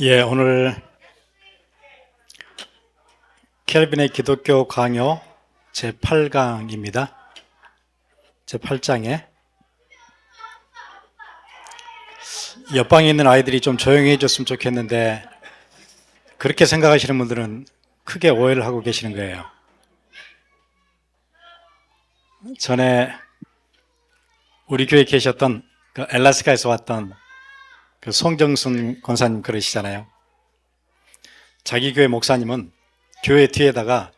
오늘 켈빈의 기독교 강요 제8강입니다. 제8장에 옆방에 있는 아이들이 좀 조용히 해줬으면 좋겠는데 그렇게 생각하시는 분들은 크게 오해를 하고 계시는 거예요. 전에 우리 교회에 계셨던 그 엘라스카에서 왔던 그 송정순 권사님 그러시잖아요. 자기 교회 목사님은 교회 뒤에다가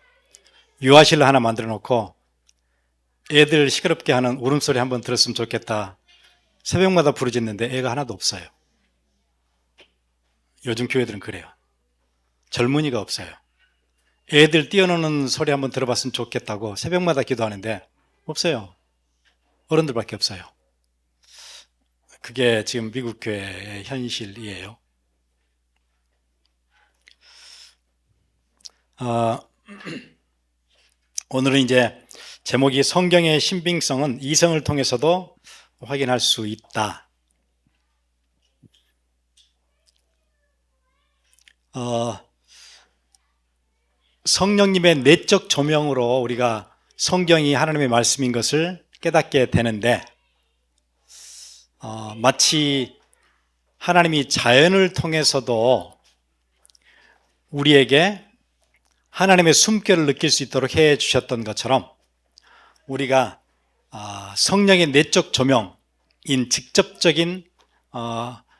유아실을 하나 만들어 놓고 애들 시끄럽게 하는 울음소리 한번 들었으면 좋겠다. 새벽마다 부르짖는데 애가 하나도 없어요. 요즘 교회들은 그래요. 젊은이가 없어요. 애들 뛰어노는 소리 한번 들어봤으면 좋겠다고 새벽마다 기도하는데 없어요. 어른들밖에 없어요. 그게 지금 미국 교회의 현실이에요. 오늘은 이제 제목이 성경의 신빙성은 이성을 통해서도 확인할 수 있다. 성령님의 내적 조명으로 우리가 성경이 하나님의 말씀인 것을 깨닫게 되는데 마치 하나님이 자연을 통해서도 우리에게 하나님의 숨결을 느낄 수 있도록 해 주셨던 것처럼 우리가 성령의 내적 조명인 직접적인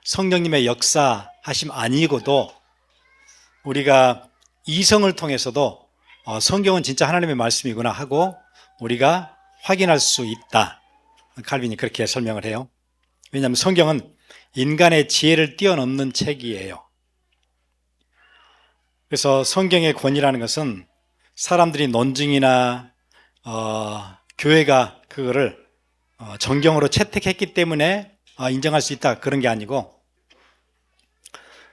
성령님의 역사하심 아니고도 우리가 이성을 통해서도 성경은 진짜 하나님의 말씀이구나 하고 우리가 확인할 수 있다. 칼빈이 그렇게 설명을 해요. 왜냐하면 성경은 인간의 지혜를 뛰어넘는 책이에요. 그래서 성경의 권위라는 것은 사람들이 논증이나 교회가 그거를 정경으로 채택했기 때문에 인정할 수 있다 그런 게 아니고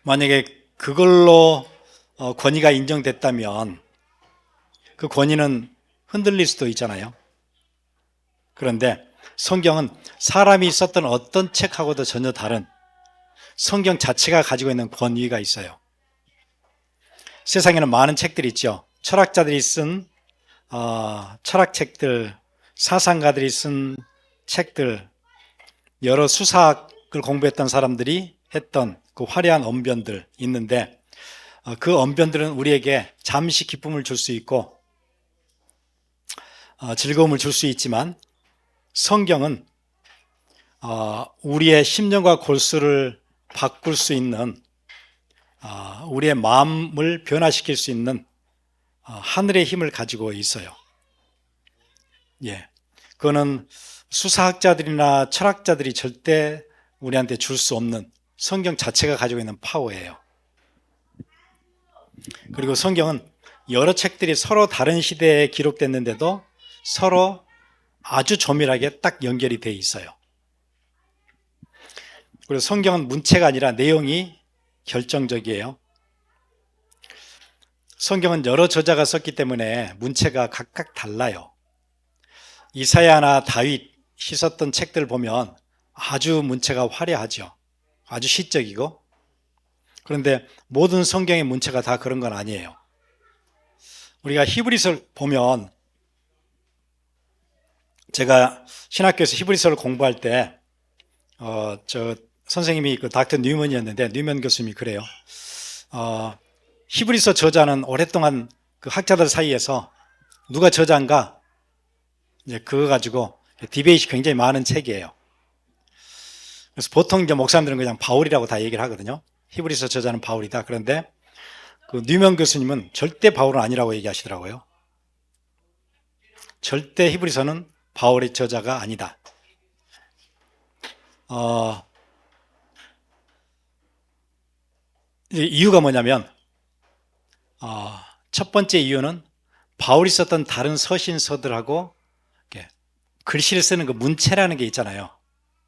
만약에 그걸로 권위가 인정됐다면 그 권위는 흔들릴 수도 있잖아요. 그런데 성경은 사람이 썼던 어떤 책하고도 전혀 다른 성경 자체가 가지고 있는 권위가 있어요. 세상에는 많은 책들이 있죠. 철학자들이 쓴 철학책들, 사상가들이 쓴 책들, 여러 수사학을 공부했던 사람들이 했던 그 화려한 언변들 있는데 그 언변들은 우리에게 잠시 기쁨을 줄 수 있고 즐거움을 줄 수 있지만 성경은 우리의 심령과 골수를 바꿀 수 있는 우리의 마음을 변화시킬 수 있는 하늘의 힘을 가지고 있어요. 그거는 수사학자들이나 철학자들이 절대 우리한테 줄 수 없는 성경 자체가 가지고 있는 파워예요. 그리고 성경은 여러 책들이 서로 다른 시대에 기록됐는데도 서로 아주 조밀하게 딱 연결이 돼 있어요. 그리고 성경은 문체가 아니라 내용이 결정적이에요. 성경은 여러 저자가 썼기 때문에 문체가 각각 달라요. 이사야나 다윗이 썼던 책들을 보면 아주 문체가 화려하죠. 아주 시적이고. 그런데 모든 성경의 문체가 다 그런 건 아니에요. 우리가 히브리서를 보면 제가 신학교에서 히브리서를 공부할 때 선생님이 그 닥터 뉴먼이었는데 뉴먼 교수님이 그래요. 히브리서 저자는 오랫동안 그 학자들 사이에서 누가 저자인가 이제 그거 가지고 디베이트가 굉장히 많은 책이에요. 그래서 보통 이제 목사님들은 그냥 바울이라고 다 얘기를 하거든요. 히브리서 저자는 바울이다. 그런데 그 뉴먼 교수님은 절대 바울은 아니라고 얘기하시더라고요. 절대 히브리서는 바울의 저자가 아니다. 이유가 뭐냐면 첫 번째 이유는 바울이 썼던 다른 서신서들하고 글씨를 쓰는 그 문체라는 게 있잖아요.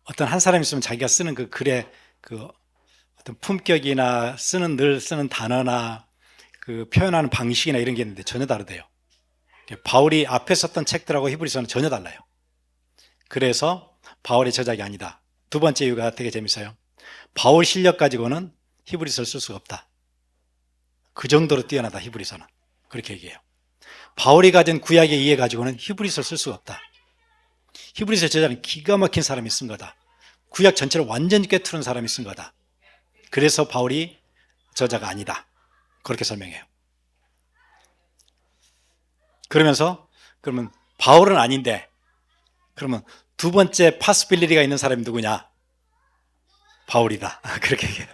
어떤 한 사람이 쓰면 자기가 쓰는 그 글의 그 어떤 품격이나 늘 쓰는 단어나 그 표현하는 방식이나 이런 게 있는데 전혀 다르대요. 바울이 앞에 썼던 책들하고 히브리서는 전혀 달라요. 그래서 바울의 저작이 아니다. 두 번째 이유가 되게 재밌어요. 바울 실력 가지고는 히브리서를 쓸 수가 없다. 그 정도로 뛰어나다, 히브리서는. 그렇게 얘기해요. 바울이 가진 구약의 이해 가지고는 히브리서를 쓸 수가 없다. 히브리서 저자는 기가 막힌 사람이 쓴 거다. 구약 전체를 완전히 꿰뚫은 사람이 쓴 거다. 그래서 바울이 저자가 아니다. 그렇게 설명해요. 그러면서 그러면 바울은 아닌데 그러면 두 번째 파스빌리티가 있는 사람이 누구냐? 바울이다. 그렇게 얘기해요.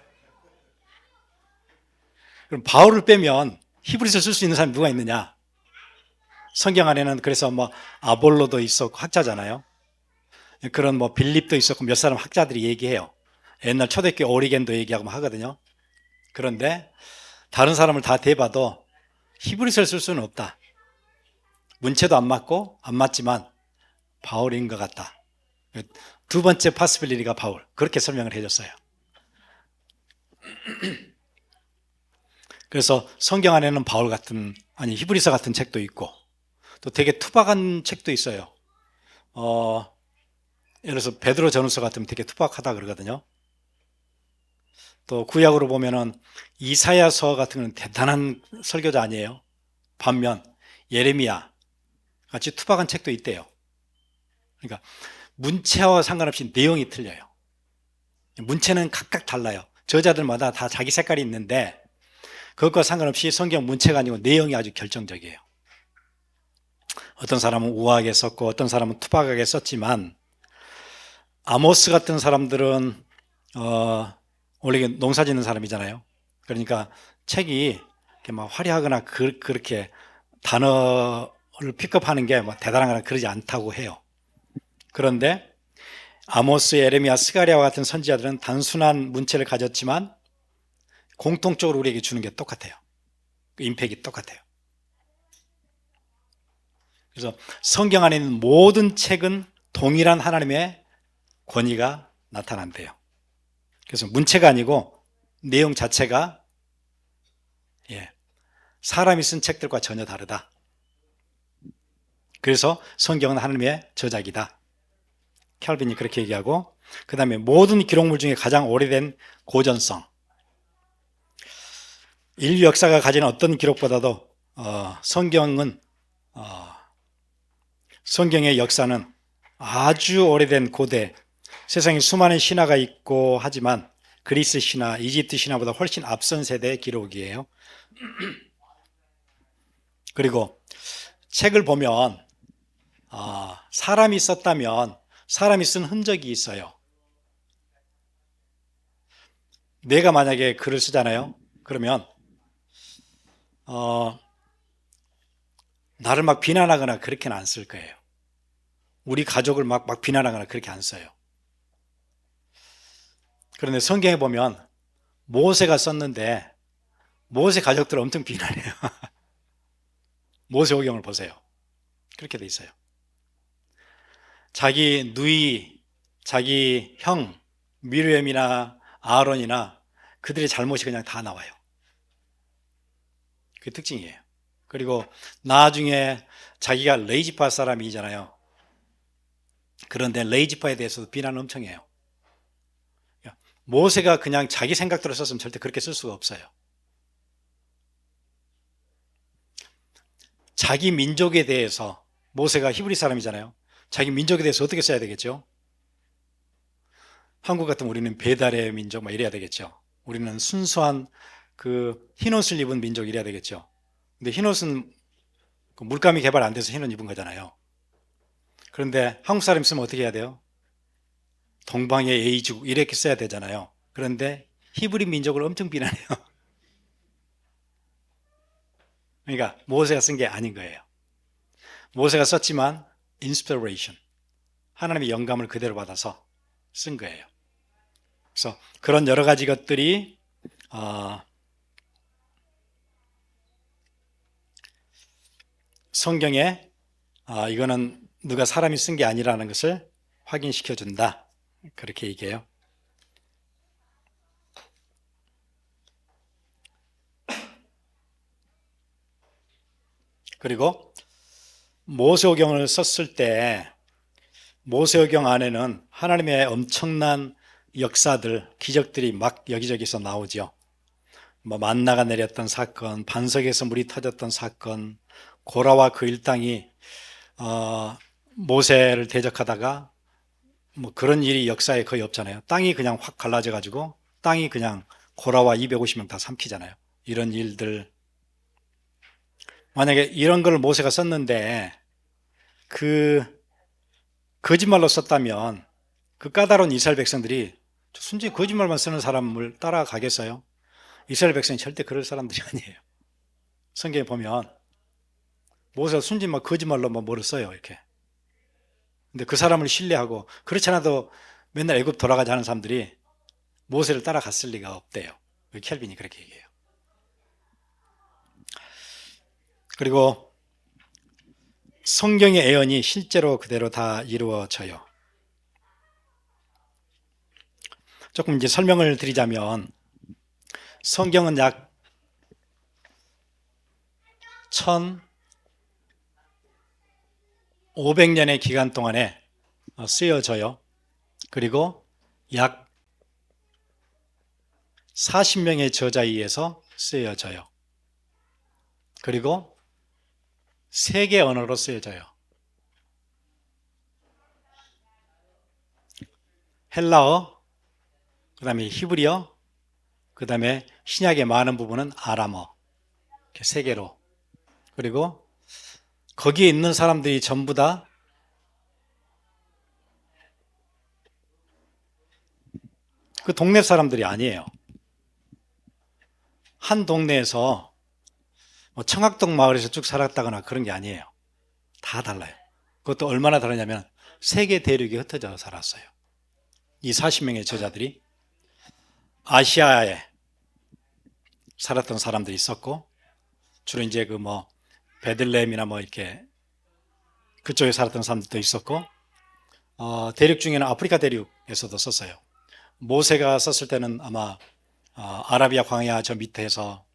그럼 바울을 빼면 히브리서 쓸 수 있는 사람이 누가 있느냐? 성경 안에는 그래서 뭐 아볼로도 있었고 학자잖아요. 그런 뭐 빌립도 있었고 몇 사람 학자들이 얘기해요. 옛날 초대교회 오리겐도 얘기하고 하거든요. 그런데 다른 사람을 다 대봐도 히브리서를 쓸 수는 없다. 문체도 안 맞고 안 맞지만 바울인 것 같다. 두 번째 파스빌리티가 바울. 그렇게 설명을 해줬어요. 그래서 성경 안에는 바울 같은 히브리서 같은 책도 있고 또 되게 투박한 책도 있어요. 예를 들어서 베드로 전후서 같으면 되게 투박하다 그러거든요. 또 구약으로 보면은 이사야서 같은 건 대단한 설교자 아니에요. 반면 예레미야 같이 투박한 책도 있대요. 그러니까 문체와 상관없이 내용이 틀려요. 문체는 각각 달라요. 저자들마다 다 자기 색깔이 있는데 그것과 상관없이 성경 문체가 아니고 내용이 아주 결정적이에요. 어떤 사람은 우아하게 썼고 어떤 사람은 투박하게 썼지만 아모스 같은 사람들은 원래 농사 짓는 사람이잖아요. 그러니까 책이 이렇게 막 화려하거나 그렇게 단어를 픽업하는 게 뭐 대단하거나 그러지 않다고 해요. 그런데 아모스, 예레미야, 스가랴와 같은 선지자들은 단순한 문체를 가졌지만 공통적으로 우리에게 주는 게 똑같아요. 그 임팩이 똑같아요. 그래서 성경 안에 있는 모든 책은 동일한 하나님의 권위가 나타난대요. 그래서 문체가 아니고 내용 자체가 사람이 쓴 책들과 전혀 다르다. 그래서 성경은 하나님의 저작이다. 켈빈이 그렇게 얘기하고 그 다음에 모든 기록물 중에 가장 오래된 고전성. 인류 역사가 가지는 어떤 기록보다도 성경의 역사는 아주 오래된 고대, 세상에 수많은 신화가 있고 하지만 그리스 신화, 이집트 신화보다 훨씬 앞선 세대의 기록이에요. 그리고 책을 보면 사람이 썼다면 사람이 쓴 흔적이 있어요. 내가 만약에 글을 쓰잖아요. 그러면 나를 막 비난하거나 그렇게는 안 쓸 거예요. 우리 가족을 막 비난하거나 그렇게 안 써요. 그런데 성경에 보면 모세가 썼는데 모세 가족들을 엄청 비난해요. 모세오경을 보세요. 그렇게 돼 있어요. 자기 누이, 자기 형, 미르엠이나 아론이나 그들의 잘못이 그냥 다 나와요. 그게 특징이에요. 그리고 나중에 자기가 레이지파 사람이잖아요. 그런데 레이지파에 대해서도 비난을 엄청 해요. 모세가 그냥 자기 생각대로 썼으면 절대 그렇게 쓸 수가 없어요. 자기 민족에 대해서 모세가 히브리 사람이잖아요. 자기 민족에 대해서 어떻게 써야 되겠죠? 한국 같으면 우리는 배달의 민족 막 이래야 되겠죠. 우리는 순수한 그 흰옷을 입은 민족 이래야 되겠죠. 근데 흰옷은 물감이 개발 안 돼서 흰옷 입은 거잖아요. 그런데 한국 사람이 쓰면 어떻게 해야 돼요? 동방의 에이즈국 이렇게 써야 되잖아요. 그런데 히브리 민족을 엄청 비난해요. 그러니까 모세가 쓴 게 아닌 거예요. 모세가 썼지만 인스피레이션, 하나님의 영감을 그대로 받아서 쓴 거예요. 그래서 그런 여러 가지 것들이 성경에 이거는 누가 사람이 쓴 게 아니라는 것을 확인시켜 준다. 그렇게 얘기해요. 그리고 모세오경을 썼을 때 모세오경 안에는 하나님의 엄청난 역사들, 기적들이 막 여기저기서 나오죠. 뭐 만나가 내렸던 사건, 반석에서 물이 터졌던 사건, 고라와 그 일당이 모세를 대적하다가 뭐 그런 일이 역사에 거의 없잖아요. 땅이 그냥 확 갈라져 가지고 땅이 그냥 고라와 250명 다 삼키잖아요. 이런 일들. 만약에 이런 걸 모세가 썼는데 그 거짓말로 썼다면 그 까다로운 이스라엘 백성들이 순전히 거짓말만 쓰는 사람을 따라가겠어요? 이스라엘 백성이 절대 그럴 사람들이 아니에요. 성경에 보면 모세가 순전히 막 거짓말로 뭐 뭐를 써요, 이렇게. 근데 그 사람을 신뢰하고 그렇지 않아도 맨날 애굽 돌아가자 하는 사람들이 모세를 따라갔을 리가 없대요. 켈빈이 그렇게 얘기해요. 그리고 성경의 예언이 실제로 그대로 다 이루어져요. 조금 이제 설명을 드리자면 성경은 약 1500년의 기간 동안에 쓰여져요. 그리고 약 40명의 저자에 의해서 쓰여져요. 그리고 3개 언어로 쓰여져요. 헬라어, 그 다음에 히브리어, 그 다음에 신약의 많은 부분은 아람어. 이렇게 3개로. 그리고 거기에 있는 사람들이 전부 다 그 동네 사람들이 아니에요. 한 동네에서 뭐 청학동 마을에서 쭉 살았다거나 그런 게 아니에요. 다 달라요. 그것도 얼마나 다르냐면 세계 대륙에 흩어져 살았어요. 이 40명의 저자들이 아시아에 살았던 사람들이 있었고, 주로 이제 그 뭐 베들레헴이나 뭐 이렇게 그쪽에 살았던 사람들도 있었고, 대륙 중에는 아프리카 대륙에서도 썼어요. 모세가 썼을 때는 아마 아라비아 광야 저 밑에서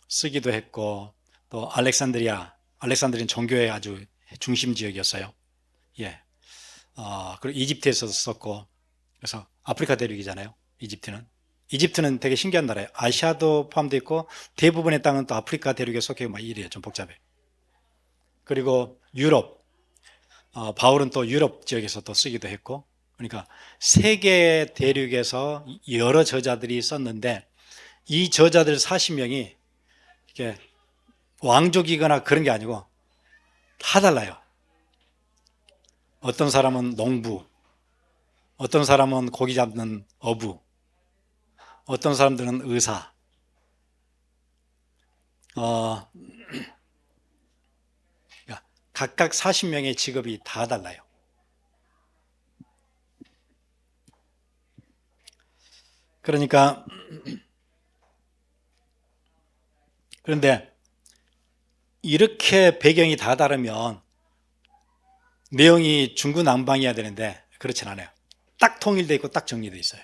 쓰기도 했고, 또 알렉산드리아는 종교의 아주 중심 지역이었어요. 예. 그리고 이집트에서도 썼고, 그래서 아프리카 대륙이잖아요. 이집트는 되게 신기한 나라예요. 아시아도 포함되어 있고 대부분의 땅은 또 아프리카 대륙에 속해 막 이래요. 좀 복잡해. 그리고 유럽, 바울은 또 유럽 지역에서 또 쓰기도 했고, 그러니까 세계 대륙에서 여러 저자들이 썼는데 이 저자들 40명이 이렇게 왕족이거나 그런 게 아니고 다 달라요. 어떤 사람은 농부, 어떤 사람은 고기 잡는 어부, 어떤 사람들은 의사, 각각 40명의 직업이 다 달라요. 그러니까 그런데 이렇게 배경이 다 다르면 내용이 중구난방이어야 되는데 그렇진 않아요. 딱 통일되어 있고 딱 정리되어 있어요.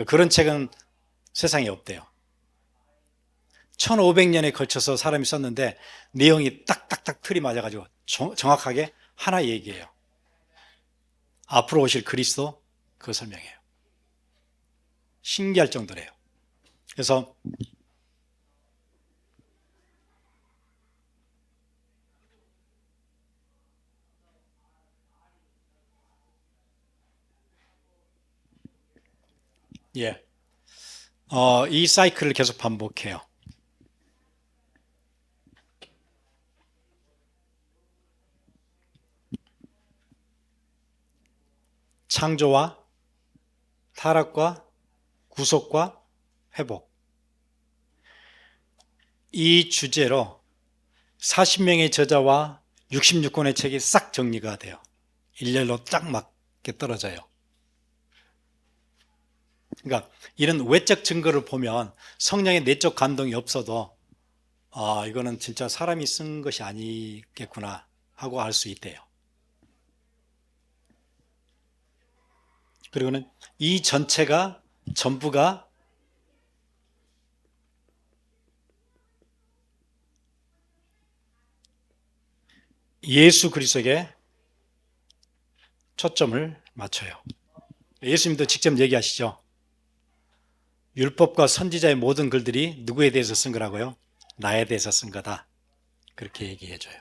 그런 책은 세상에 없대요. 1500년에 걸쳐서 사람이 썼는데 내용이 딱딱딱 틀이 맞아가지고 정확하게 하나 얘기해요. 앞으로 오실 그리스도 그거 설명해요. 신기할 정도래요. 그래서 예, 이 사이클을 계속 반복해요. 창조와 타락과 구속과 회복. 이 주제로 40명의 저자와 66권의 책이 싹 정리가 돼요. 일렬로 딱 맞게 떨어져요. 그러니까 이런 외적 증거를 보면 성령의 내적 감동이 없어도 이거는 진짜 사람이 쓴 것이 아니겠구나 하고 알 수 있대요. 그리고는 이 전체가 전부가 예수 그리스도에게 초점을 맞춰요. 예수님도 직접 얘기하시죠. 율법과 선지자의 모든 글들이 누구에 대해서 쓴 거라고요? 나에 대해서 쓴 거다. 그렇게 얘기해줘요.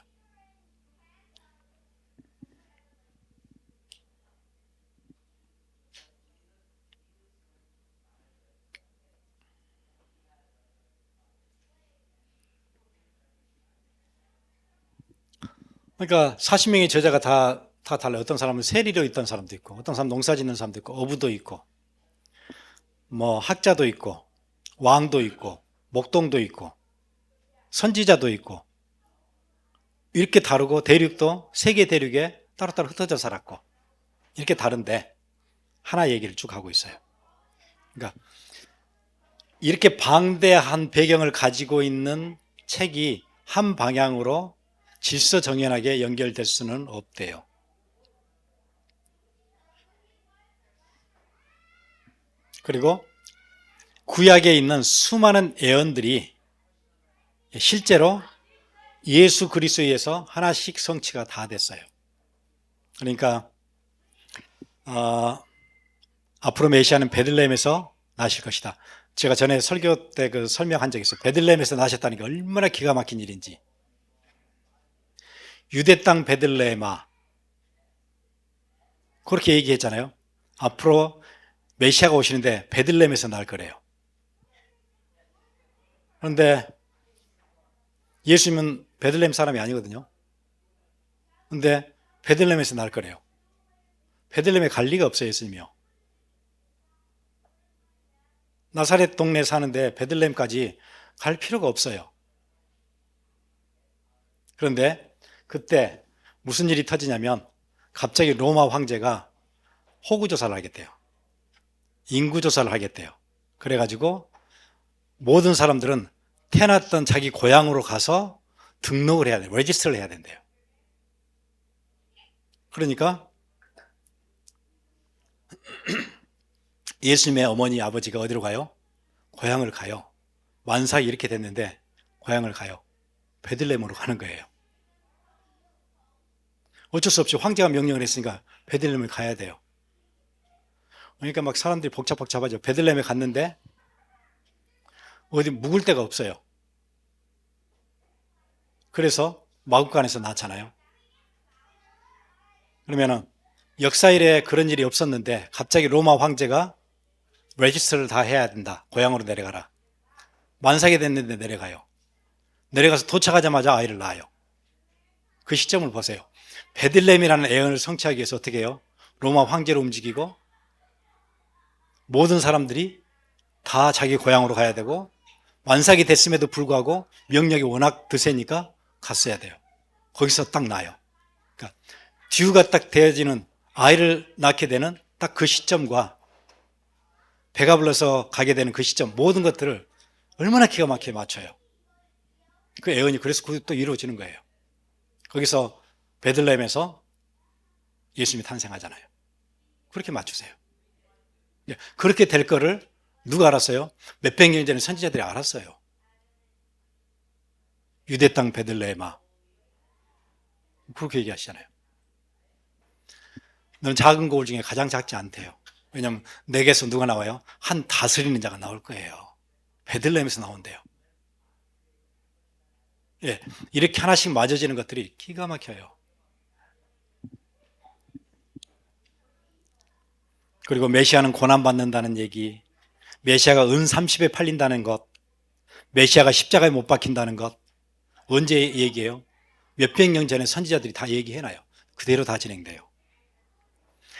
그러니까 40명의 제자가 다 달라요. 어떤 사람은 세리로 있던 사람도 있고, 어떤 사람은 농사 짓는 사람도 있고, 어부도 있고, 뭐 학자도 있고, 왕도 있고, 목동도 있고, 선지자도 있고, 이렇게 다르고 대륙도 세계 대륙에 따로따로 흩어져 살았고, 이렇게 다른데 하나 얘기를 쭉 하고 있어요. 그러니까 이렇게 방대한 배경을 가지고 있는 책이 한 방향으로 질서정연하게 연결될 수는 없대요. 그리고 구약에 있는 수많은 예언들이 실제로 예수 그리스도에서 하나씩 성취가 다 됐어요. 그러니까 앞으로 메시아는 베들레헴에서 나실 것이다. 제가 전에 설교 때 그 설명한 적이 있어요. 베들레헴에서 나셨다는 게 얼마나 기가 막힌 일인지. 유대 땅 베들레헴아, 그렇게 얘기했잖아요. 앞으로 메시아가 오시는데 베들레헴에서 날 거래요. 그런데 예수님은 베들레헴 사람이 아니거든요. 그런데 베들레헴에서 날 거래요. 베들레헴에 갈 리가 없어요, 예수님이요. 나사렛 동네에 사는데 베들레헴까지 갈 필요가 없어요. 그런데 그때 무슨 일이 터지냐면 갑자기 로마 황제가 호구조사를 하겠대요. 인구조사를 하겠대요. 그래가지고 모든 사람들은 태어났던 자기 고향으로 가서 등록을 해야 돼요. 레지스트를 해야 된대요. 그러니까 예수님의 어머니 아버지가 어디로 가요? 고향을 가요. 만삭이 이렇게 됐는데 고향을 가요. 베들레헴으로 가는 거예요. 어쩔 수 없이 황제가 명령을 했으니까 베들레헴을 가야 돼요. 그러니까 막 사람들이 복잡복잡하죠. 베들레헴에 갔는데 어디 묵을 데가 없어요. 그래서 마구간에서 낳잖아요. 그러면은 역사 일에 그런 일이 없었는데 갑자기 로마 황제가 레지스트를 다 해야 된다. 고향으로 내려가라. 만삭이 됐는데 내려가요. 내려가서 도착하자마자 아이를 낳아요. 그 시점을 보세요. 베들레헴이라는 애언을 성취하기 위해서 어떻게 해요? 로마 황제로 움직이고 모든 사람들이 다 자기 고향으로 가야 되고 만삭이 됐음에도 불구하고 명령이 워낙 드세니까 갔어야 돼요. 거기서 딱 낳아요. 그러니까 듀가 딱 되어지는 아이를 낳게 되는 딱 그 시점과 배가 불러서 가게 되는 그 시점 모든 것들을 얼마나 기가 막히게 맞춰요. 그 애언이 그래서 또 이루어지는 거예요. 거기서 베들레헴에서 예수님이 탄생하잖아요. 그렇게 맞추세요. 그렇게 될 거를 누가 알았어요? 몇백 년 전에 선지자들이 알았어요. 유대 땅 베들레헴아. 그렇게 얘기하시잖아요. 너는 작은 거울 중에 가장 작지 않대요. 왜냐하면 내게서 누가 나와요? 한 다스리는 자가 나올 거예요. 베들레헴에서 나온대요. 예, 이렇게 하나씩 맞아지는 것들이 기가 막혀요. 그리고 메시아는 고난받는다는 얘기, 메시아가 은 30에 팔린다는 것, 메시아가 십자가에 못 박힌다는 것, 언제 얘기해요? 몇백 년 전에 선지자들이 다 얘기해놔요. 그대로 다 진행돼요.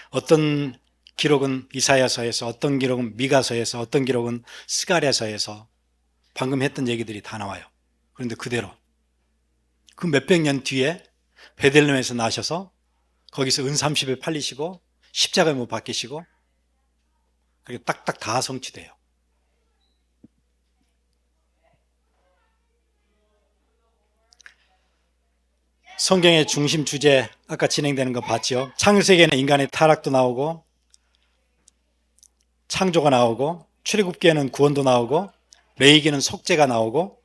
어떤 기록은 이사야서에서, 어떤 기록은 미가서에서, 어떤 기록은 스가랴서에서 방금 했던 얘기들이 다 나와요. 그런데 그대로 그 몇백 년 뒤에 베들레헴에서 나셔서 거기서 은 30에 팔리시고 십자가에 못 박히시고 그게 딱딱 다 성취돼요. 성경의 중심 주제 아까 진행되는 거 봤죠? 창세기에는 인간의 타락도 나오고 창조가 나오고 출애굽기에는 구원도 나오고 레위기는 속죄가 나오고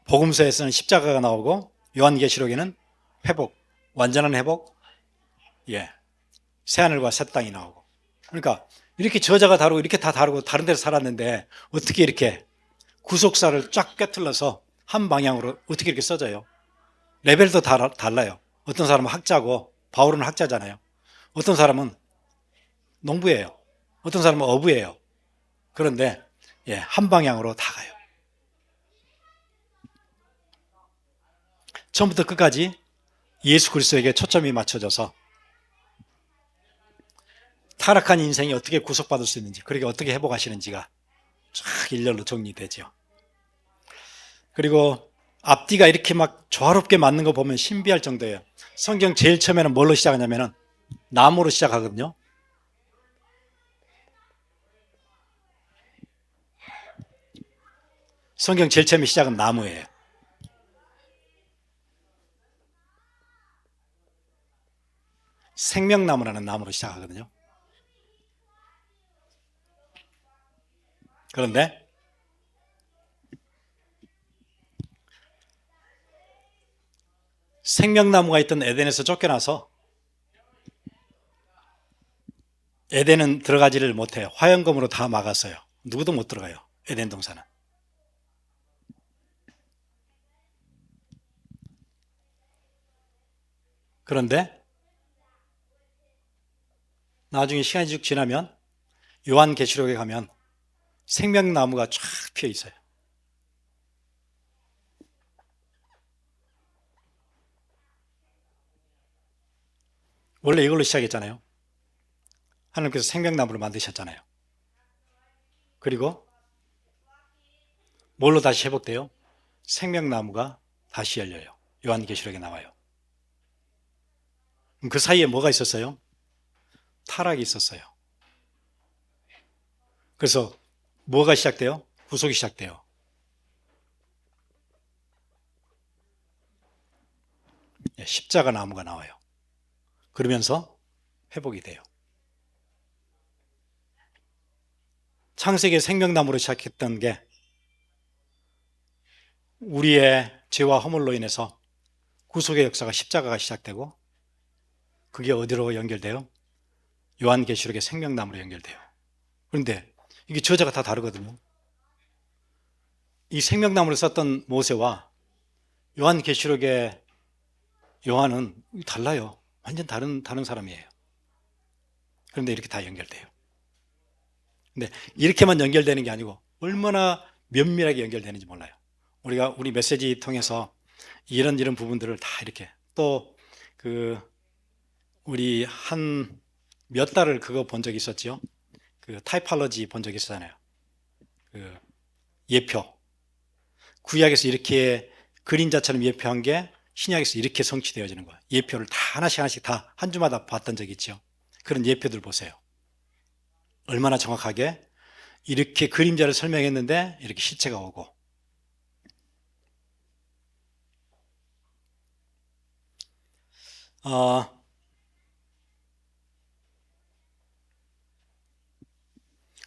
복음서에서는 십자가가 나오고 요한계시록에는 회복, 완전한 회복, 새하늘과 새 땅이 나오고. 그러니까 이렇게 저자가 다르고 이렇게 다 다르고 다른 데서 살았는데 어떻게 이렇게 구속사를 쫙 꿰뚫러서 한 방향으로 어떻게 이렇게 써져요? 레벨도 달라요. 어떤 사람은 학자고 바울은 학자잖아요. 어떤 사람은 농부예요. 어떤 사람은 어부예요. 그런데 한 방향으로 다 가요. 처음부터 끝까지 예수 그리스도에게 초점이 맞춰져서 타락한 인생이 어떻게 구속받을 수 있는지, 그렇게 어떻게 회복하시는지가 쫙 일렬로 정리되죠. 그리고 앞뒤가 이렇게 막 조화롭게 맞는 거 보면 신비할 정도예요. 성경 제일 처음에는 뭘로 시작하냐면은 나무로 시작하거든요. 성경 제일 처음에 시작은 나무예요. 생명나무라는 나무로 시작하거든요. 그런데 생명나무가 있던 에덴에서 쫓겨나서 에덴은 들어가지를 못해요. 화영검으로 다 막았어요. 누구도 못 들어가요. 에덴 동산은. 그런데 나중에 시간이 쭉 지나면 요한계시록에 가면 생명나무가 쫙 피어 있어요. 원래 이걸로 시작했잖아요. 하나님께서 생명나무를 만드셨잖아요. 그리고 뭘로 다시 회복돼요? 생명나무가 다시 열려요. 요한계시록에 나와요. 그 사이에 뭐가 있었어요? 타락이 있었어요. 그래서 뭐가 시작돼요? 구속이 시작돼요. 십자가 나무가 나와요. 그러면서 회복이 돼요. 창세기 생명나무로 시작했던 게 우리의 죄와 허물로 인해서 구속의 역사가 십자가가 시작되고 그게 어디로 연결돼요? 요한계시록의 생명나무로 연결돼요. 그런데 이게 저자가 다 다르거든요. 이 생명나무를 썼던 모세와 요한계시록의 요한은 달라요. 완전 다른 사람이에요. 그런데 이렇게 다 연결돼요. 근데 이렇게만 연결되는 게 아니고 얼마나 면밀하게 연결되는지 몰라요. 우리가 우리 메시지 통해서 이런 부분들을 다 이렇게 또 우리 한 몇 달을 그거 본 적이 있었죠. 그 타이팔러지 본 적이 있었잖아요. 그 예표. 구약에서 이렇게 그림자처럼 예표한 게 신약에서 이렇게 성취되어지는 거예요. 예표를 다 하나씩 다 한 주마다 봤던 적이 있죠. 그런 예표들 보세요. 얼마나 정확하게 이렇게 그림자를 설명했는데 이렇게 실체가 오고.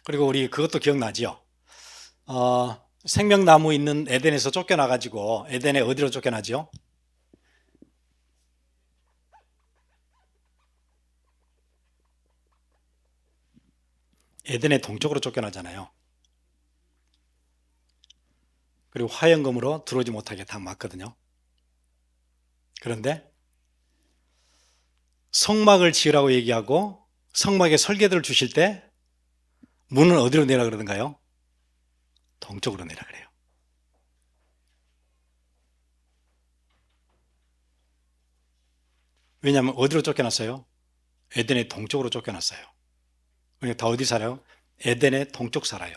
그리고 우리 그것도 기억나지요. 생명나무 있는 에덴에서 쫓겨나가지고 에덴에 어디로 쫓겨나지요? 에덴의 동쪽으로 쫓겨나잖아요. 그리고 화영검으로 들어오지 못하게 다 막거든요. 그런데 성막을 지으라고 얘기하고 성막에 설계도를 주실 때 문은 어디로 내라 그러던가요? 동쪽으로 내라 그래요. 왜냐하면 어디로 쫓겨났어요? 에덴의 동쪽으로 쫓겨났어요. 그러니까 다 어디 살아요? 에덴의 동쪽 살아요.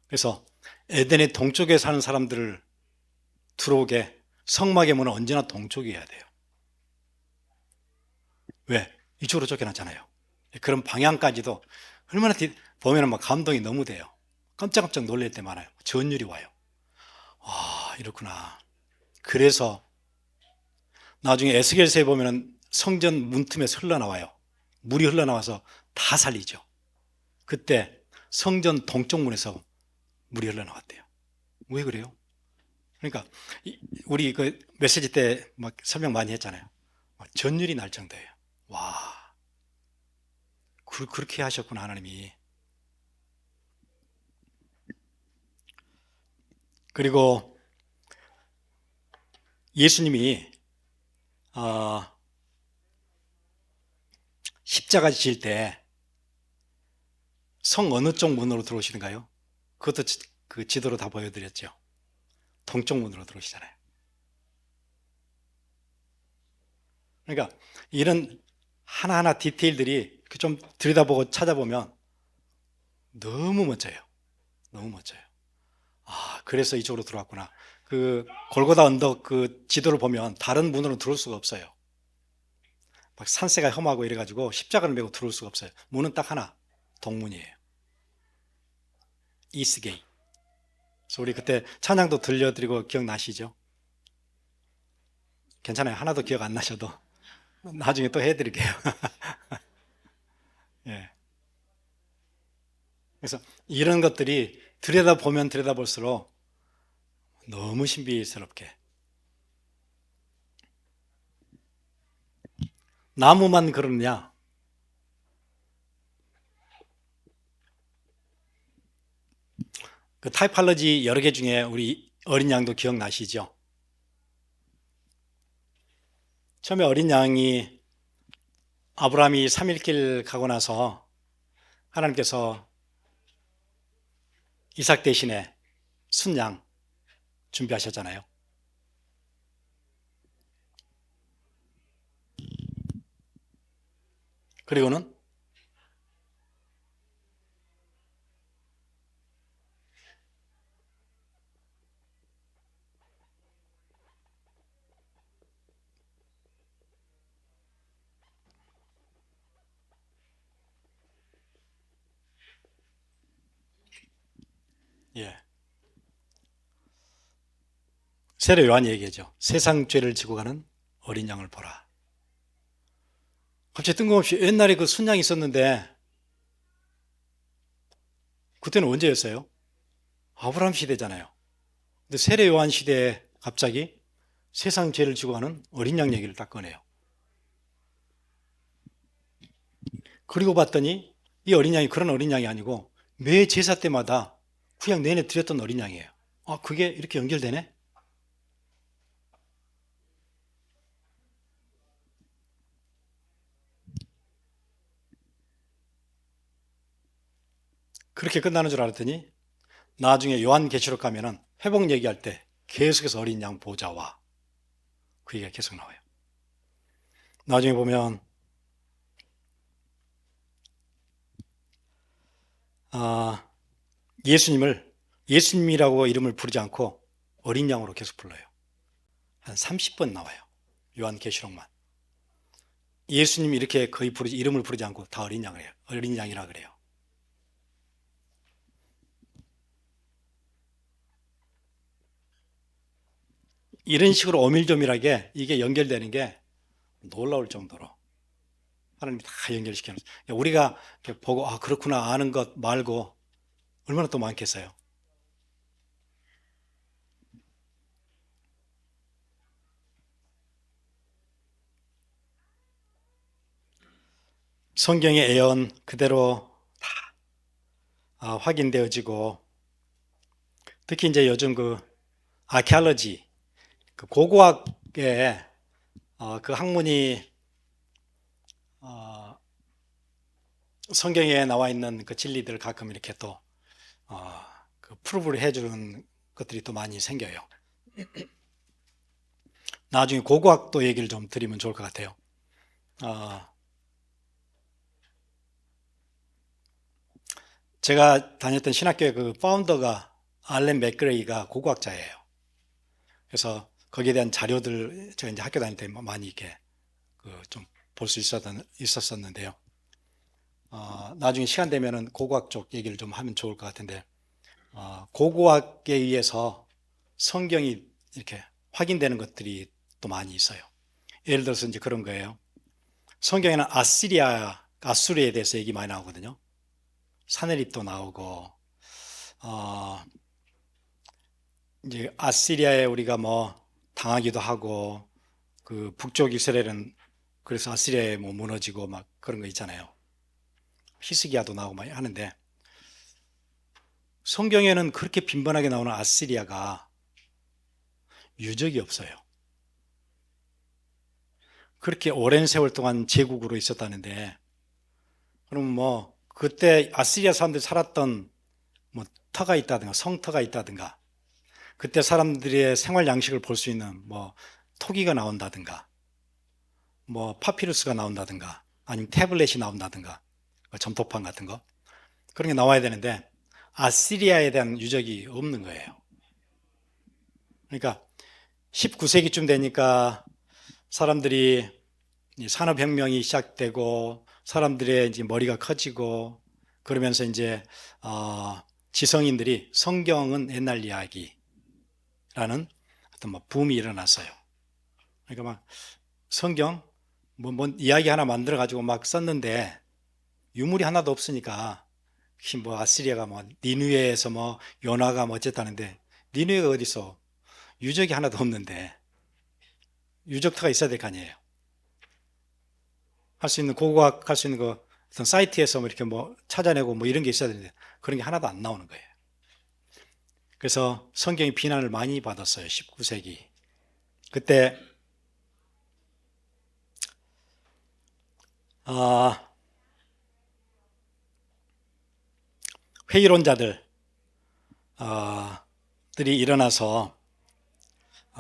그래서 에덴의 동쪽에 사는 사람들을 들어오게 성막의 문은 언제나 동쪽이어야 돼요. 왜? 이쪽으로 쫓겨났잖아요. 그런 방향까지도 얼마나 보면 막 감동이 너무 돼요. 깜짝깜짝 놀랄 때 많아요. 전율이 와요. 아, 이렇구나. 그래서 나중에 에스겔서에 보면 성전 문틈에서 흘러나와요. 물이 흘러나와서 다 살리죠. 그때 성전 동쪽 문에서 물이 흘러나왔대요. 왜 그래요? 그러니까 우리 그 메시지 때 막 설명 많이 했잖아요. 전율이 날 정도예요. 와, 그렇게 하셨구나, 하나님이. 그리고 예수님이 어, 십자가 지실 때 성 어느 쪽 문으로 들어오시는가요? 그것도 그 지도로 다 보여드렸죠. 동쪽 문으로 들어오시잖아요. 그러니까 이런 하나하나 디테일들이 좀 들여다보고 찾아보면 너무 멋져요. 너무 멋져요. 아, 그래서 이쪽으로 들어왔구나. 그 골고다 언덕 그 지도를 보면 다른 문으로 들어올 수가 없어요. 막 산세가 험하고 이래가지고 십자가를 메고 들어올 수가 없어요. 문은 딱 하나, 동문이에요. 이스게이. 그래서 우리 그때 찬양도 들려드리고 기억나시죠? 괜찮아요. 하나도 기억 안 나셔도 나중에 또 해드릴게요. 예. 그래서 이런 것들이 들여다보면 들여다볼수록 너무 신비스럽게. 나무만 그러느냐? 그 타이팔러지 여러 개 중에 우리 어린 양도 기억나시죠? 처음에 어린 양이 아브라함이 3일길 가고 나서 하나님께서 이삭 대신에 순양 준비하셨잖아요. 그리고는 예. 세례 요한이 얘기하죠. 세상 죄를 지고 가는 어린 양을 보라. 갑자기 뜬금없이 옛날에 그 순양이 있었는데 그때는 언제였어요? 아브라함 시대잖아요. 근데 세례 요한 시대에 갑자기 세상 죄를 지고 가는 어린 양 얘기를 딱 꺼내요. 그리고 봤더니 이 어린 양이 그런 어린 양이 아니고 매 제사 때마다 그냥 내내 드렸던 어린 양이에요. 아, 그게 이렇게 연결되네? 그렇게 끝나는 줄 알았더니 나중에 요한계시록 가면은 회복 얘기할 때 계속해서 어린 양 보좌와 그 얘기가 계속 나와요. 나중에 보면 아, 예수님이라고 이름을 부르지 않고 어린 양으로 계속 불러요. 한 30번 나와요. 요한계시록만. 예수님 이렇게 거의 이름을 부르지 않고 다 어린 양을 해요. 어린 양이라 그래요. 이런 식으로 오밀조밀하게 이게 연결되는 게 놀라울 정도로 하나님이 다 연결시켜 놓으세요. 우리가 이렇게 보고 아 그렇구나 아는 것 말고 얼마나 또 많겠어요. 성경의 예언 그대로 다 확인되어지고 특히 이제 요즘 그 아케알러지 그 고고학의 그 학문이 성경에 나와 있는 그 진리들을 가끔 이렇게 또 그 프루브를 해주는 것들이 또 많이 생겨요. 나중에 고고학도 얘기를 좀 드리면 좋을 것 같아요. 제가 다녔던 신학교의 그 파운더가 알렌 맥그레이가 고고학자예요. 그래서 거기에 대한 자료들 제가 이제 학교 다닐 때 많이 이렇게 그 좀 볼 수 있었었는데요. 나중에 시간 되면은 고고학 쪽 얘기를 좀 하면 좋을 것 같은데, 고고학에 의해서 성경이 이렇게 확인되는 것들이 또 많이 있어요. 예를 들어서 이제 그런 거예요. 성경에는 아수리에 대해서 얘기 많이 나오거든요. 사내립도 나오고, 이제 아시리아에 우리가 뭐 당하기도 하고, 그 북쪽 이스라엘은 그래서 아시리아에 뭐 무너지고 막 그런 거 있잖아요. 히스기야도 나오고 많이 하는데, 성경에는 그렇게 빈번하게 나오는 아시리아가 유적이 없어요. 그렇게 오랜 세월 동안 제국으로 있었다는데, 그럼 뭐 그때 아시리아 사람들이 살았던 뭐 터가 있다든가 성터가 있다든가, 그때 사람들의 생활 양식을 볼 수 있는 뭐 토기가 나온다든가, 뭐 파피루스가 나온다든가, 아니면 태블릿이 나온다든가, 점토판 같은 거, 그런 게 나와야 되는데 아시리아에 대한 유적이 없는 거예요. 그러니까 19세기쯤 되니까 사람들이 산업혁명이 시작되고 사람들의 이제 머리가 커지고 그러면서 이제 지성인들이 성경은 옛날 이야기라는 어떤 뭐 붐이 일어났어요. 그러니까 막 성경 뭐 이야기 하나 만들어 가지고 막 썼는데 유물이 하나도 없으니까, 뭐 아시리아가 뭐 니느웨에서 뭐 요나가 뭐 어쨌다는데, 니느웨가 어디 있어? 유적이 하나도 없는데 유적터가 있어야 될 거 아니에요. 할 수 있는 고고학 할 수 있는 그 어떤 사이트에서 뭐 이렇게 뭐 찾아내고 뭐 이런 게 있어야 되는데 그런 게 하나도 안 나오는 거예요. 그래서 성경이 비난을 많이 받았어요. 19세기. 그때 회의론자들 들이 일어나서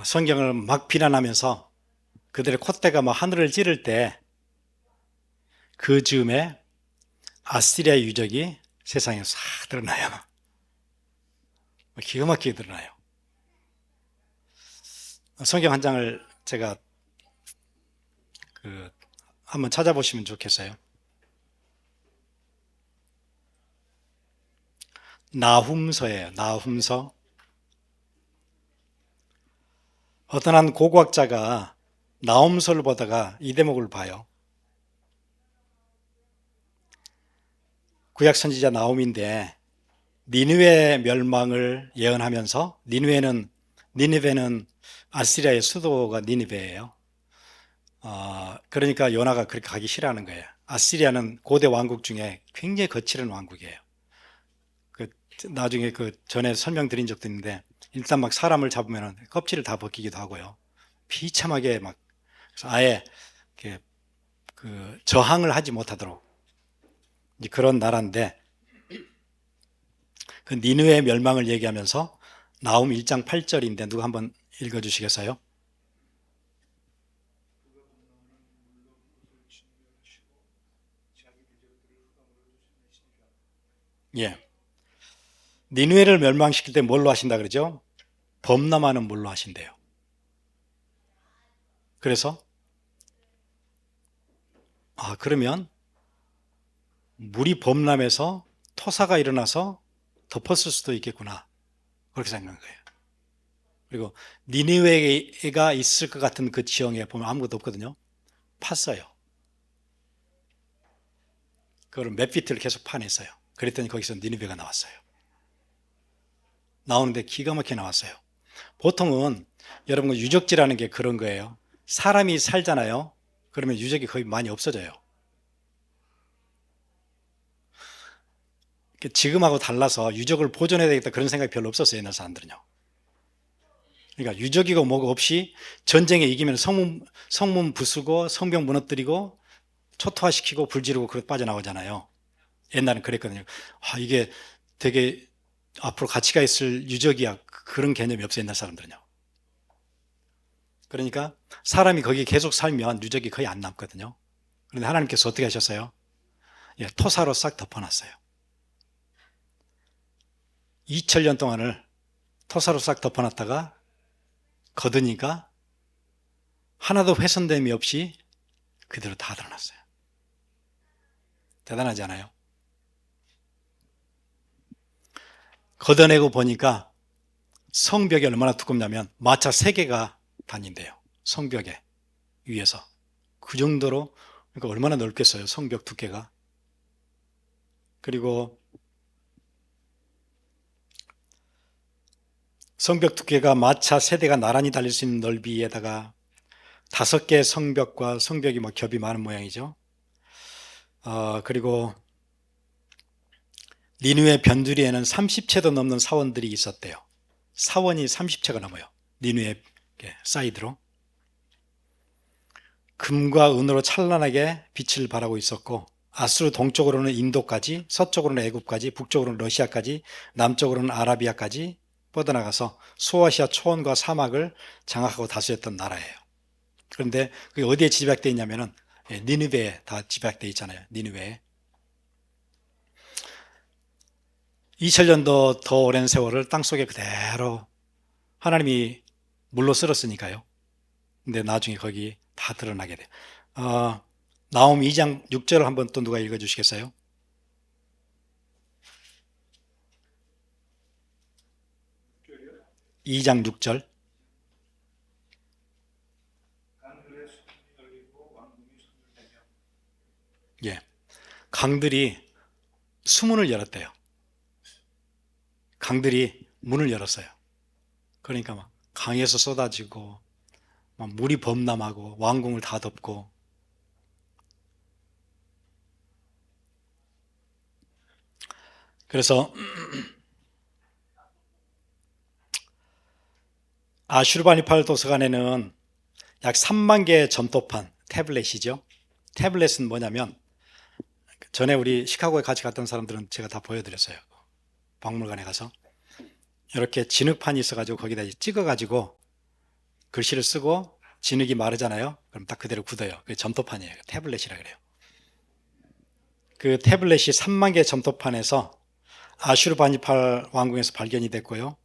성경을 막 비난하면서 그들의 콧대가 막 하늘을 찌를 때, 그 즈음에 아시리아 유적이 세상에 싹 드러나요. 기가 막히게 드러나요. 성경 한 장을 제가 한번 찾아보시면 좋겠어요. 나훔서예요. 나훔서. 어떤 한 고고학자가 나훔서를 보다가 이 대목을 봐요. 구약 선지자 나훔인데 니느웨 멸망을 예언하면서, 니느웨는 아시리아의 수도가 니느웨예요. 그러니까 요나가 그렇게 가기 싫어하는 거예요. 아시리아는 고대 왕국 중에 굉장히 거칠은 왕국이에요. 나중에 전에 설명드린 적도 있는데, 일단 막 사람을 잡으면 껍질을 다 벗기기도 하고요. 비참하게 막, 그래서 아예 저항을 하지 못하도록 그런 나라인데, 그 니느웨의 멸망을 얘기하면서 나훔 1장 8절인데 누가 한번 읽어주시겠어요? 예. 니느웨를 멸망시킬 때 뭘로 하신다 그러죠? 범람하는 물로 하신대요. 그래서 그러면 물이 범람해서 토사가 일어나서 덮었을 수도 있겠구나, 그렇게 생각한 거예요. 그리고 니느웨가 있을 것 같은 그 지형에 보면 아무것도 없거든요. 팠어요. 그걸 몇 피트를 계속 파냈어요. 그랬더니 거기서 니느웨가 나왔어요. 나오는데 기가 막히게 나왔어요. 보통은 여러분 유적지라는 게 그런 거예요. 사람이 살잖아요. 그러면 유적이 거의 많이 없어져요. 지금하고 달라서 유적을 보존해야 되겠다 그런 생각이 별로 없었어요, 옛날 사람들은요. 그러니까 유적이고 뭐고 없이 전쟁에 이기면 성문 부수고 성벽 무너뜨리고 초토화시키고 불 지르고 그렇게 빠져나오잖아요. 옛날엔 그랬거든요. 이게 되게 앞으로 가치가 있을 유적이야, 그런 개념이 없어요, 옛날 사람들은요. 그러니까 사람이 거기 계속 살면 유적이 거의 안 남거든요. 그런데 하나님께서 어떻게 하셨어요? 토사로 싹 덮어놨어요. 2000년 동안을 토사로 싹 덮어놨다가 거두니까 하나도 훼손됨이 없이 그대로 다 드러났어요. 대단하지 않아요? 걷어내고 보니까 성벽이 얼마나 두껍냐면 마차 3개가 다닌대요. 성벽에 위에서. 그 정도로, 그러니까 얼마나 넓겠어요, 성벽 두께가. 그리고 성벽 두께가 마차 3대가 나란히 달릴 수 있는 넓이에다가 5개의 성벽과 성벽이 뭐 겹이 많은 모양이죠. 그리고 니느웨 변두리에는 30채도 넘는 사원들이 있었대요. 사원이 30채가 넘어요. 니느웨 사이드로. 금과 은으로 찬란하게 빛을 발하고 있었고, 아수르 동쪽으로는 인도까지, 서쪽으로는 애굽까지, 북쪽으로는 러시아까지, 남쪽으로는 아라비아까지 뻗어나가서 소아시아 초원과 사막을 장악하고 다스렸던 나라예요. 그런데 그게 어디에 집약되어 있냐면은 니느웨에 다 집약되어 있잖아요. 니느웨에. 2000년도 더 오랜 세월을 땅속에 그대로 하나님이 물로 쓸었으니까요. 근데 나중에 거기 다 드러나게 돼요. 나홈 2장 6절을 한번 또 누가 읽어주시겠어요? 2장 6절. 예. 강들이 수문을 열었대요. 강들이 문을 열었어요. 그러니까 막 강에서 쏟아지고 막 물이 범람하고 왕궁을 다 덮고. 그래서 아슈르바니팔 도서관에는 약 3만 개의 점토판, 태블릿이죠. 태블릿은 뭐냐면 전에 우리 시카고에 같이 갔던 사람들은 제가 다 보여드렸어요. 박물관에 가서 이렇게 진흙판이 있어가지고 거기다 찍어가지고 글씨를 쓰고 진흙이 마르잖아요. 그럼 딱 그대로 굳어요. 그게 점토판이에요. 태블릿이라 그래요. 그 태블릿이 3만 개 점토판에서 아슈르바니팔 왕궁에서 발견이 됐고요.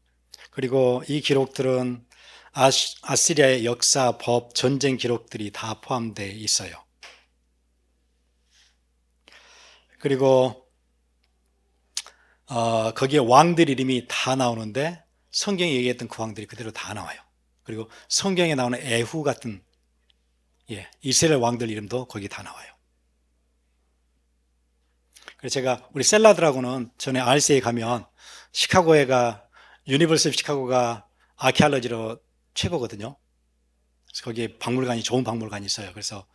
그리고 이 기록들은 아시리아의 역사, 법, 전쟁 기록들이 다 포함되어 있어요. 그리고 거기에 왕들 이름이 다 나오는데 성경에 얘기했던 그 왕들이 그대로 다 나와요. 그리고 성경에 나오는 에후 같은 이스라엘 왕들 이름도 거기 다 나와요. 그래서 제가 우리 셀라드라고는 전에 RC에 가면 시카고에가 유니버시티 오브 시카고가 아키알러지로 최고거든요. 그래서 거기에 박물관이 좋은 박물관이 있어요. 그래서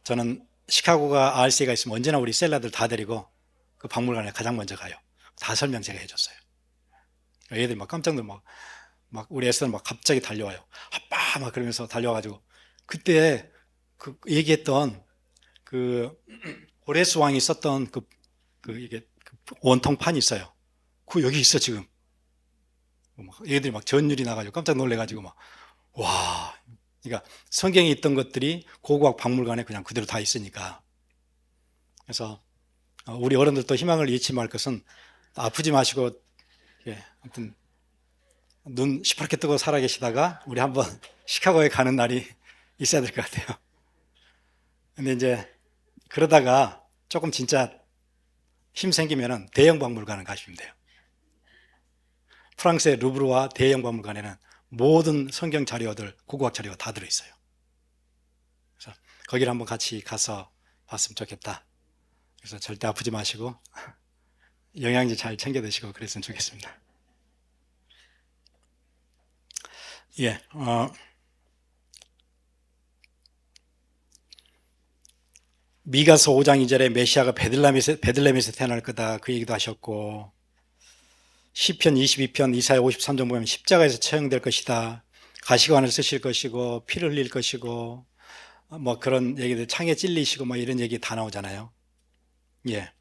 저는 시카고가 RC가 있으면 언제나 우리 셀라들 다 데리고 그 박물관에 가장 먼저 가요. 다 설명 제가 해줬어요. 얘들 막 깜짝 놀라 막 우리 애들은 막 갑자기 달려와요. 아빠 막 그러면서 달려와가지고 그때 그 얘기했던 그 호레스 왕이 썼던 이게 원통판이 있어요. 그 여기 있어 지금. 얘들이 막 전율이 나가지고 깜짝 놀래가지고 막 와. 그러니까 성경에 있던 것들이 고고학 박물관에 그냥 그대로 다 있으니까. 그래서 우리 어른들도 희망을 잃지 말 것은 아프지 마시고 아무튼 눈 시퍼렇게 뜨고 살아계시다가 우리 한번 시카고에 가는 날이 있어야 될 것 같아요. 근데 이제 그러다가 조금 진짜 힘 생기면은 대형 박물관을 가시면 돼요. 프랑스의 루브르와 대형 박물관에는 모든 성경 자료들, 고고학 자료가 다 들어있어요. 그래서 거기를 한번 같이 가서 봤으면 좋겠다. 그래서 절대 아프지 마시고 영양제 잘 챙겨 드시고 그랬으면 좋겠습니다. 예, 미가서 5장 2절에 메시아가 베들레헴에서 태어날 거다 그 얘기도 하셨고, 시편 22편 이사야 53장 보면 십자가에서 처형될 것이다, 가시관을 쓰실 것이고 피를 흘릴 것이고 뭐 그런 얘기들, 창에 찔리시고 뭐 이런 얘기 다 나오잖아요. 예,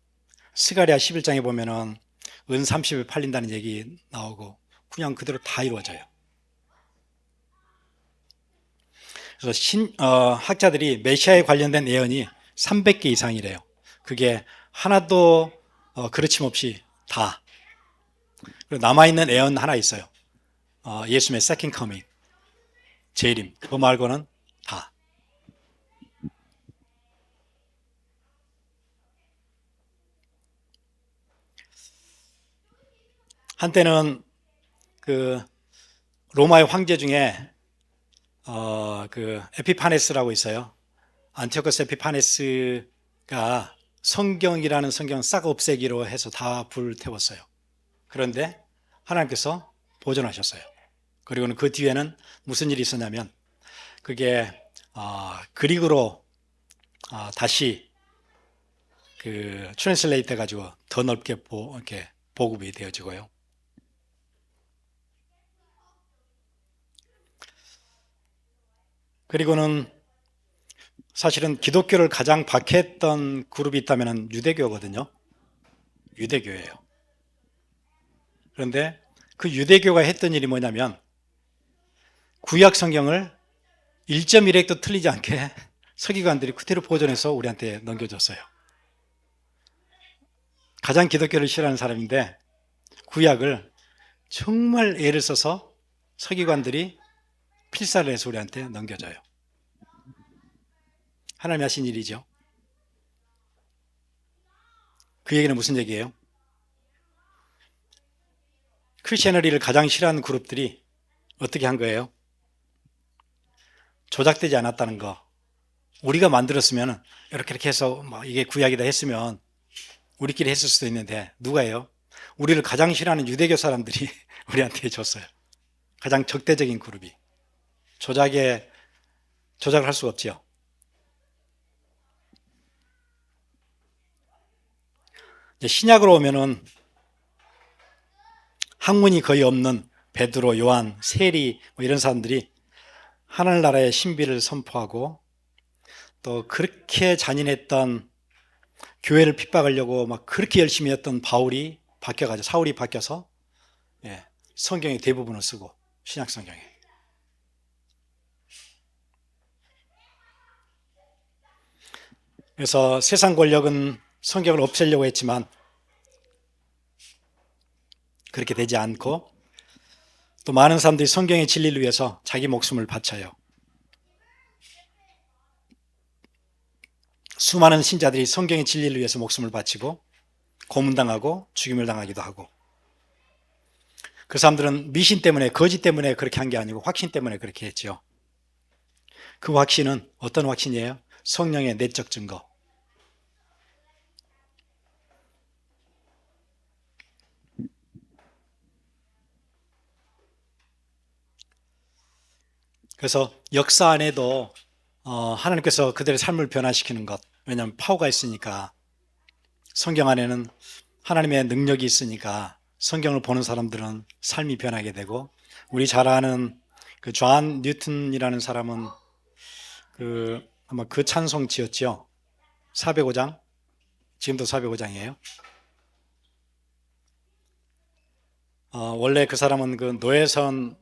스가랴 11장에 보면은 은 30을 팔린다는 얘기 나오고 그냥 그대로 다 이루어져요. 그래서 학자들이 메시아에 관련된 예언이 300개 이상이래요. 그게 하나도 그르침 없이 다. 그리고 남아있는 예언 하나 있어요. 예수님의 second coming, 재림. 그거 말고는 다. 한때는 그 로마의 황제 중에 그 에피파네스라고 있어요. 안티오코스 에피파네스가 성경이라는 성경 싹 없애기로 해서 다 불태웠어요. 그런데 하나님께서 보존하셨어요. 그리고는 그 뒤에는 무슨 일이 있었냐면 그게 그리그로 다시 그 트랜슬레이트 해가지고 더 넓게 이렇게 보급이 되어지고요. 그리고는 사실은 기독교를 가장 박해했던 그룹이 있다면 유대교거든요. 유대교예요. 그런데 그 유대교가 했던 일이 뭐냐면 구약 성경을 1.1획도 틀리지 않게 서기관들이 그대로 보존해서 우리한테 넘겨줬어요. 가장 기독교를 싫어하는 사람인데 구약을 정말 애를 써서 서기관들이 필사를 해서 우리한테 넘겨줘요. 하나님이 하신 일이죠. 그 얘기는 무슨 얘기예요? 크리스천리를 가장 싫어하는 그룹들이 어떻게 한 거예요? 조작되지 않았다는 거. 우리가 만들었으면 이렇게 해서 이게 구약이다 했으면 우리끼리 했을 수도 있는데 누가 해요? 우리를 가장 싫어하는 유대교 사람들이 우리한테 줬어요. 가장 적대적인 그룹이. 조작을 할 수가 없지요. 이제 신약으로 오면은 학문이 거의 없는 베드로, 요한, 세리 이런 사람들이 하늘나라의 신비를 선포하고 또 그렇게 잔인했던 교회를 핍박하려고 막 그렇게 열심히 했던 사울이 바뀌어서 성경의 대부분을 쓰고 신약 성경에. 그래서 세상 권력은 성경을 없애려고 했지만 그렇게 되지 않고 또 많은 사람들이 성경의 진리를 위해서 자기 목숨을 바쳐요. 수많은 신자들이 성경의 진리를 위해서 목숨을 바치고 고문당하고 죽임을 당하기도 하고 그 사람들은 미신 때문에 거짓 때문에 그렇게 한 게 아니고 확신 때문에 그렇게 했죠. 그 확신은 어떤 확신이에요? 성령의 내적 증거. 그래서 역사 안에도 하나님께서 그들의 삶을 변화시키는 것. 왜냐하면 파워가 있으니까 성경 안에는 하나님의 능력이 있으니까 성경을 보는 사람들은 삶이 변하게 되고 우리 잘 아는 그 존 뉴턴이라는 사람은 아마 그 찬송 지었죠. 405장. 지금도 405장이에요. 원래 그 사람은 그 노예선에서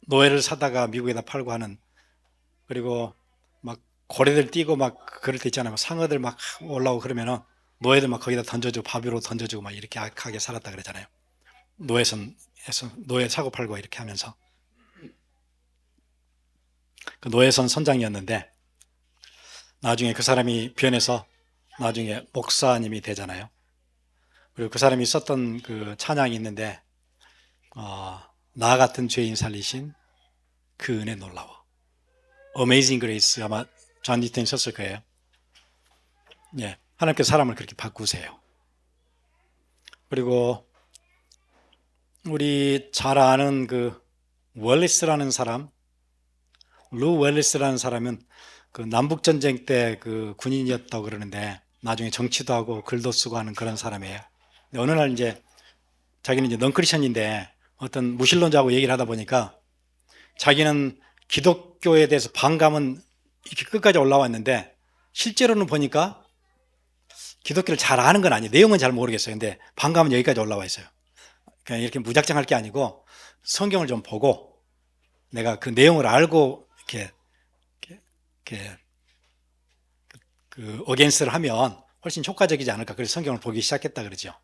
노예를 사다가 미국에다 팔고 하는 그리고 막 고래들 뛰고 막 그럴 때 있잖아요. 상어들 막 올라오고 그러면은 노예들 막 거기다 던져주고 밥 위로 던져주고 막 이렇게 악하게 살았다 그러잖아요. 노예선에서 노예 사고 팔고 이렇게 하면서 그 노예선 선장이었는데 나중에 그 사람이 변해서 나중에 목사님이 되잖아요. 그리고 그 사람이 썼던 그 찬양이 있는데 나 같은 죄인 살리신 그 은혜 놀라워. Amazing Grace 아마 존 뉴턴이 썼을 거예요. 예, 하나님께서 사람을 그렇게 바꾸세요. 그리고 우리 잘 아는 그 웰리스라는 사람, 루 웰리스라는 사람은 그 남북전쟁 때 그 군인이었다고 그러는데 나중에 정치도 하고 글도 쓰고 하는 그런 사람이에요. 어느 날 이제 자기는 이제 넌크리션인데 어떤 무신론자하고 얘기를 하다 보니까 자기는 기독교에 대해서 반감은 이렇게 끝까지 올라왔는데 실제로는 보니까 기독교를 잘 아는 건 아니에요. 내용은 잘 모르겠어요. 근데 반감은 여기까지 올라와 있어요. 그냥 이렇게 무작정 할 게 아니고 성경을 좀 보고 내가 그 내용을 알고 이렇게 그 어게인스를 하면 훨씬 효과적이지 않을까. 그래서 성경을 보기 시작했다 그러죠.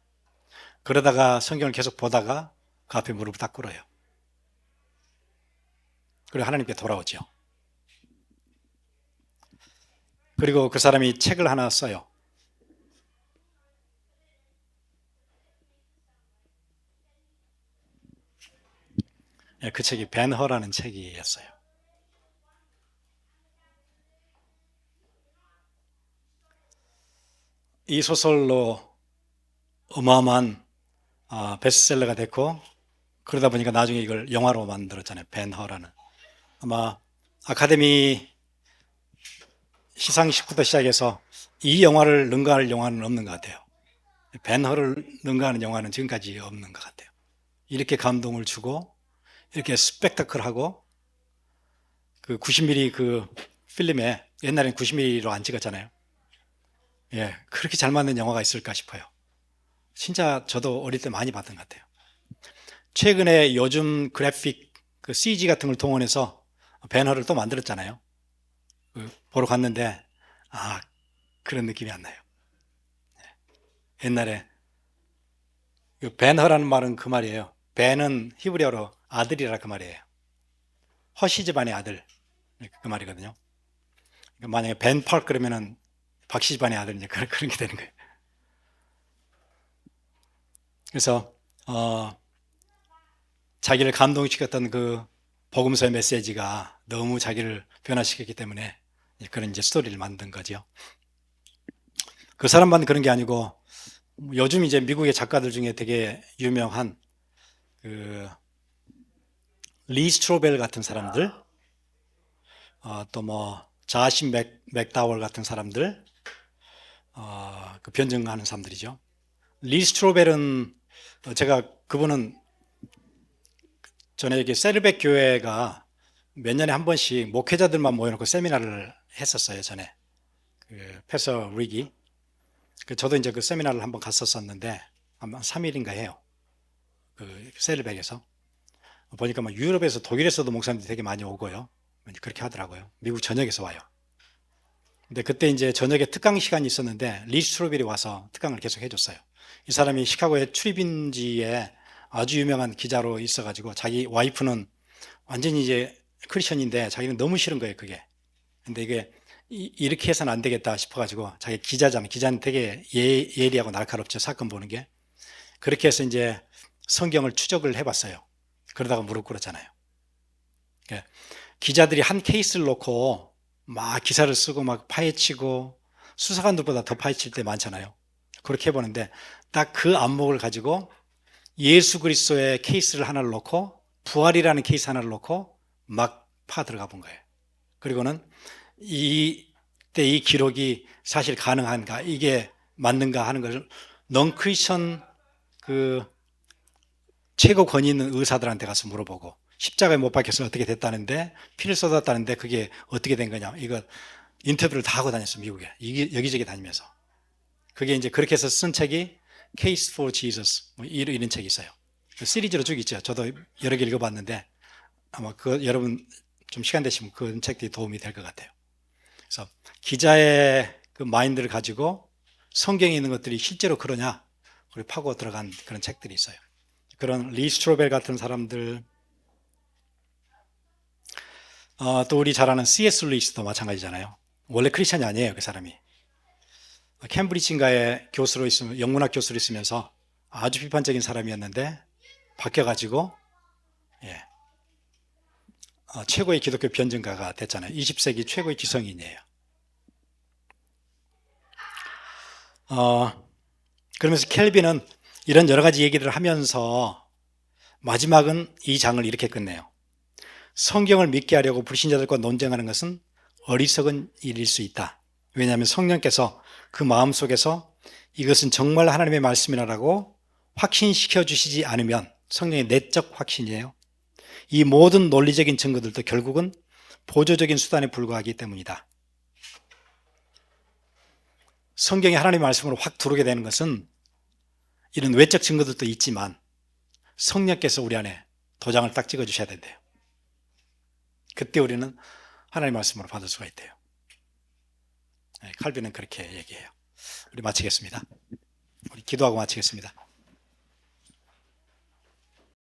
그러다가 성경을 계속 보다가 그 앞에 무릎을 딱 꿇어요. 그리고 하나님께 돌아오죠. 그리고 그 사람이 책을 하나 써요. 그 책이 벤 허라는 책이었어요. 이 소설로 어마어마한 베스트셀러가 됐고 그러다 보니까 나중에 이걸 영화로 만들었잖아요. 벤 허라는. 아마 아카데미 시상식부터 시작해서 이 영화를 능가할 영화는 없는 것 같아요. 벤허를 능가하는 영화는 지금까지 없는 것 같아요. 이렇게 감동을 주고 이렇게 스펙타클하고 그 90mm 그 필름에 옛날엔 90mm로 안 찍었잖아요. 예, 그렇게 잘 맞는 영화가 있을까 싶어요. 진짜 저도 어릴 때 많이 봤던 것 같아요. 최근에 요즘 그래픽 그 CG 같은 걸 동원해서 배너를 또 만들었잖아요. 보러 갔는데 아 그런 느낌이 안 나요. 옛날에 그 벤허라는 말은 그 말이에요. 벤은 히브리어로 아들이라 그 말이에요. 허시 집안의 아들 그 말이거든요. 그러니까 만약에 벤 펄 그러면은 박씨 집안의 아들 이제 그런 게 되는 거예요. 그래서 자기를 감동시켰던 그 복음서의 메시지가 너무 자기를 변화시켰기 때문에 그런 이제 스토리를 만든 거죠. 그 사람만 그런 게 아니고 요즘 이제 미국의 작가들 중에 되게 유명한 그 리 스트로벨 같은 사람들, 또 뭐 자신 맥다월 같은 사람들, 그 변증하는 사람들이죠. 리 스트로벨은 제가 그분은 전에 이렇게 세르백 교회가 몇 년에 한 번씩 목회자들만 모여놓고 세미나를 했었어요. 전에 그 패서 리기. 저도 이제 그 세미나를 한번 갔었었는데 아마 3일인가 해요. 그 세르백에서 보니까 막 유럽에서 독일에서도 목사님들이 되게 많이 오고요. 그렇게 하더라고요. 미국 전역에서 와요. 근데 그때 이제 저녁에 특강 시간이 있었는데 리 스트로벨이 와서 특강을 계속 해줬어요. 이 사람이 시카고의 트리빈지에 아주 유명한 기자로 있어가지고 자기 와이프는 완전히 이제 크리스천인데 자기는 너무 싫은 거예요, 그게. 근데 이게 이렇게 해서는 안 되겠다 싶어가지고 자기 기자잖아요. 기자는 되게 예리하고 날카롭죠, 사건 보는 게. 그렇게 해서 이제 성경을 추적을 해봤어요. 그러다가 무릎 꿇었잖아요. 기자들이 한 케이스를 놓고 막 기사를 쓰고 막 파헤치고 수사관들보다 더 파헤칠 때 많잖아요. 그렇게 해보는데 딱 그 안목을 가지고 예수 그리스도의 케이스를 하나를 놓고 부활이라는 케이스 하나를 놓고 막 파 들어가 본 거예요. 그리고는 이때 이 기록이 사실 가능한가, 이게 맞는가 하는 것을 넌 크리스천 그 최고 권위 있는 의사들한테 가서 물어보고 십자가에 못 박혀서 어떻게 됐다는데 피를 쏟았다는데 그게 어떻게 된 거냐, 이거 인터뷰를 다 하고 다녔어. 미국에 여기저기 다니면서. 그게 이제 그렇게 해서 쓴 책이 Case for Jesus 뭐 이런 책이 있어요. 시리즈로 쭉 있죠. 저도 여러 개 읽어봤는데 아마 그 여러분 좀 시간 되시면 그 책들이 도움이 될 것 같아요. 그래서 기자의 그 마인드를 가지고 성경에 있는 것들이 실제로 그러냐 우리 파고 들어간 그런 책들이 있어요. 그런 리 스트로벨 같은 사람들, 또 우리 잘 아는 C.S. 루이스도 마찬가지잖아요. 원래 크리스찬이 아니에요, 그 사람이. 캠브리지인가의 교수로 있으면, 영문학 교수로 있으면서 아주 비판적인 사람이었는데 바뀌어가지고 예, 최고의 기독교 변증가가 됐잖아요. 20세기 최고의 기성인이에요. 그러면서 켈빈은 이런 여러 가지 얘기를 하면서 마지막은 이 장을 이렇게 끝내요. 성경을 믿게 하려고 불신자들과 논쟁하는 것은 어리석은 일일 수 있다. 왜냐하면 성령께서 그 마음속에서 이것은 정말 하나님의 말씀이라고 확신시켜 주시지 않으면, 성령의 내적 확신이에요, 이 모든 논리적인 증거들도 결국은 보조적인 수단에 불과하기 때문이다. 성경이 하나님의 말씀으로 확 들어오게 되는 것은 이런 외적 증거들도 있지만 성령께서 우리 안에 도장을 딱 찍어 주셔야 된대요. 그때 우리는 하나님의 말씀으로 받을 수가 있대요. 칼빈은 그렇게 얘기해요. 우리 마치겠습니다. 우리 기도하고 마치겠습니다.